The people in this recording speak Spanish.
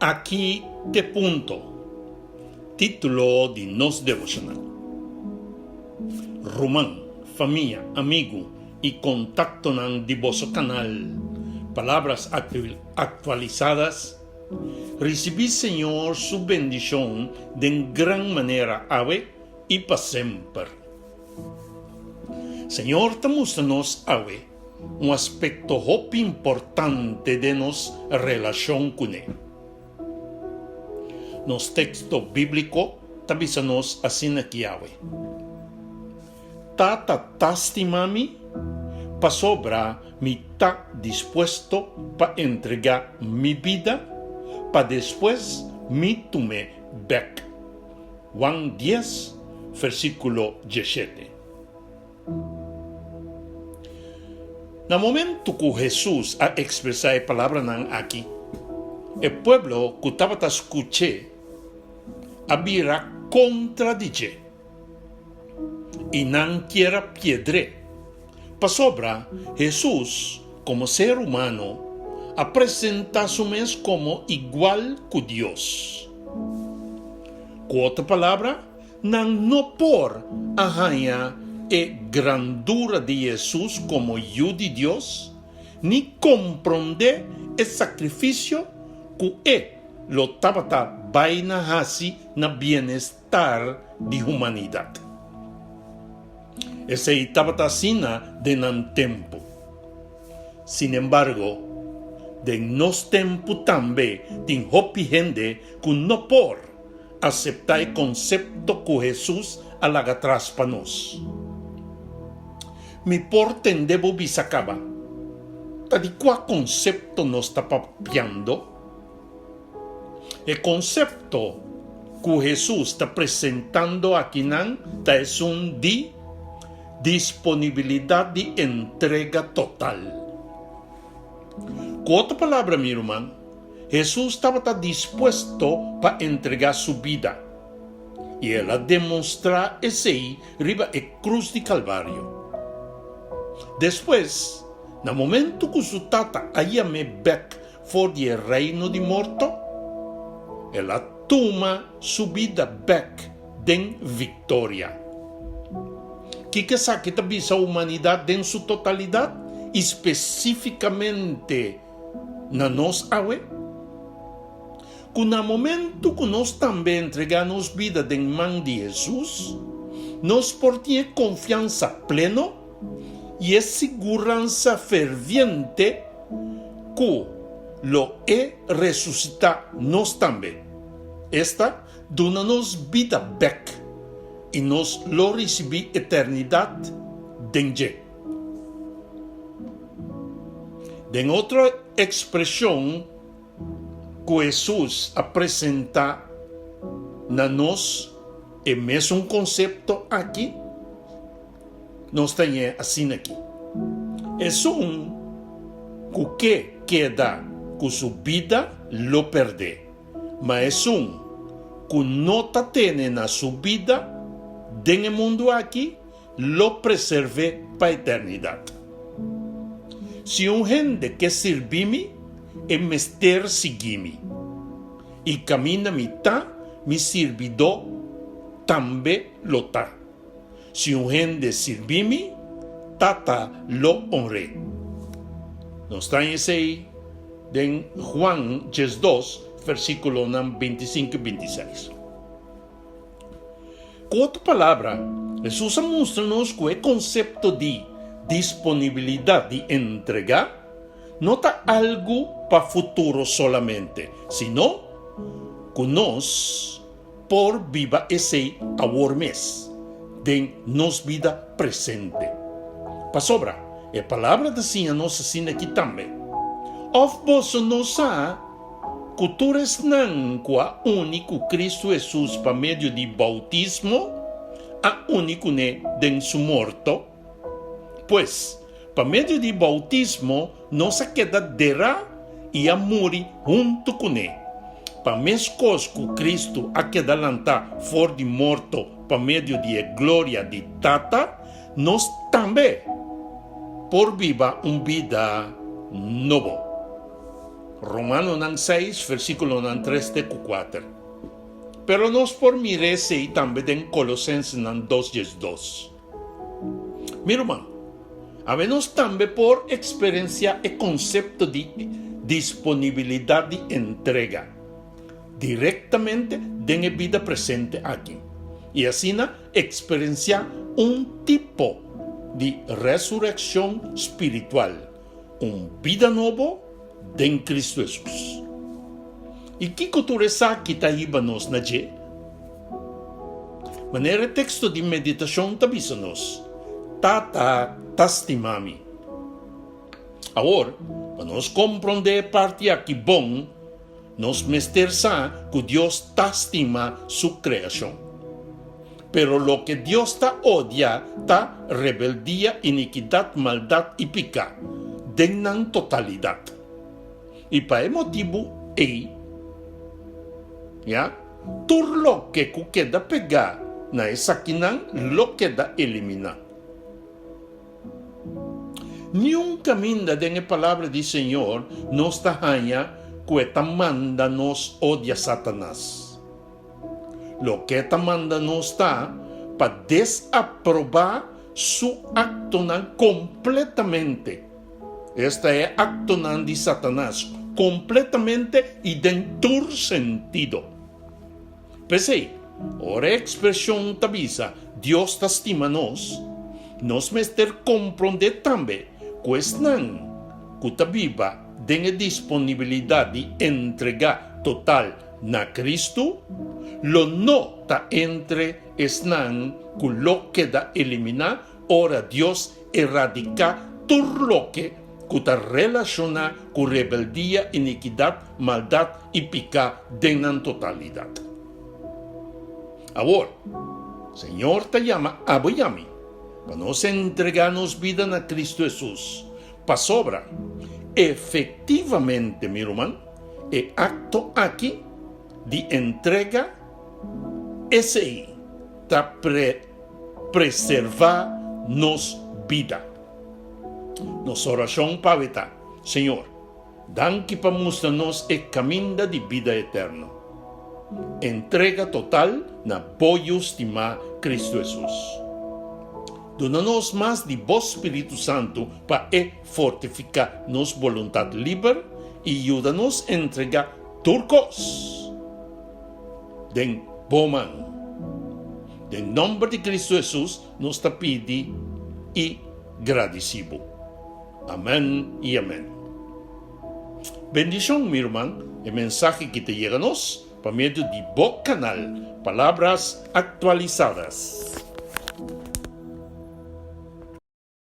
Aqui te punto. Título de nos devocional. Román, família, amigo e contacto nan de vosso canal. Palavras actualizadas. Recibi, Senhor, su bendición de gran manera ave e para sempre. Senhor, temos-nos ave um aspecto muito importante de nossa relação com Ele. Nos texto bíblico, tabisa-nos assim aqui, ave. Tata tastimami, pa sobra mi tá dispuesto para entregar mi vida, para depois me tomar back. Juan 10, versículo 17. No momento que Jesus a expressar a palavra aqui, o pueblo que estava a escutar había contradice e não quiera piedre. Para sobra, Jesus, como ser humano, apresenta-se mesmo como igual que Deus. Com outra palavra, não por arranha e grandura de Jesus como eu de Deus, nem compreender o sacrifício que lo tabata baina hasi na bem-estar de humanidade. Esse tabata sina de nan tempo. Sin embargo, de nos tempo também tem hopi gente que não por aceitar o conceito que Jesus alaga traz para nós. Me portem debo bisacaba. Tá de qual conceito nos está papiando? O conceito que Jesus está apresentando aqui é de disponibilidade de entrega total. Com outra palavra, meu irmão, Jesus estava disposto para entregar sua vida. E ela demonstra esse aí, riba a cruz de Calvário. Depois, no momento que sua tata ia me back for the reino de morto, ela toma sua vida back de vitória. Que sabe que visa a humanidade em sua totalidade, especificamente na nossa ave? Que no momento que nós também entregamos vida em mão de Jesus, nós por ter confiança plena e segurança ferviente que lo ressuscitar nós também. Esta dona-nos vida back e nós lo recebi eternidade dentro. De outra expressão que Jesus apresenta na nós, é mesmo conceito aqui, nós temos assim aqui. É que queda com sua vida, lo perde. Mas que não tem na sua vida, no mundo aqui, lo preserve para a eternidade. Se gente que serve-me, é mester seguir-me. E camina mitad, mi servidor também lo tá. Se gente serve-me, tata lo honre. Nos trae esse aí, de Juan 2, versículo 25 e 26. Com outra palavra, Jesus mostra-nos que o conceito de disponibilidade de entregar não está algo para futuro solamente, sino que nós por viva esse agora mês de nos vida presente. Para sobra, a palavra da Senhora nos ensina aqui também. Of vos nos há que tu eres nanqua único Cristo Jesus para meio de bautismo, a único ne den su morto, pois, para meio de bautismo, nos quedará e a morrer junto com ele. Para mesmo que Cristo a quedará fora de morto, para meio de glória de Tata, nós também por viva vida novo. Romano 6, versículo 3-4. Pero nos por mirese y también en Colosenses 2:2. Mi hermano, habemos también por experiencia el concepto de disponibilidad de entrega directamente de la vida presente aquí. Y así experiencia un tipo de resurrección espiritual, un vida nuevo en Cristo Jesús. ¿Y qué cultura kita ibanos na je? Manera texto de meditación tabisanos, tata tastimami. Ahora, para nos comprender parte aquí bom, nos mestersa que Dios tastima su creación. Pero lo que Dios ta odia, ta rebeldía, iniquidad, maldad y pica, dennan totalidad. Y para el motivo, todo lo que queda pegar, na esa quinan, lo queda eliminar. Ni un camino de la palabra del Señor nos taja que manda nos odia Satanás. Lo que manda nos está para desaprobar su acto completamente. Este es acto de Satanás, completamente y en todo sentido. Pese, ahora expresión tabisa, Dios te estima nos mester comprender también que están que te viva de disponibilidad de entrega total na Cristo, lo no ta entre están que lo que da eliminar, ahora Dios erradica todo lo que te relaciona con rebeldía, iniquidad, maldad y pica de la totalidad. Ahora, Señor te llama a Boyami, para nos entregarnos vida a Cristo Jesús, para sobra. Efectivamente, mi hermano, el acto aquí de entrega ese ta preservar nos vida. Nos oración pavita, Señor, dan que para mostrarnos el camino de vida eterna. Entrega total na apoyo estima Cristo Jesús. Donanos más de vos Espíritu Santo para fortificar nos voluntad libre y ayudarnos a entregar turcos. Den boman. En nombre de Cristo Jesús nos te pide y agradecido. Amén y amén. Bendición, mi hermano, el mensaje que te llega por medio de Bo Canal, Palabras Actualizadas.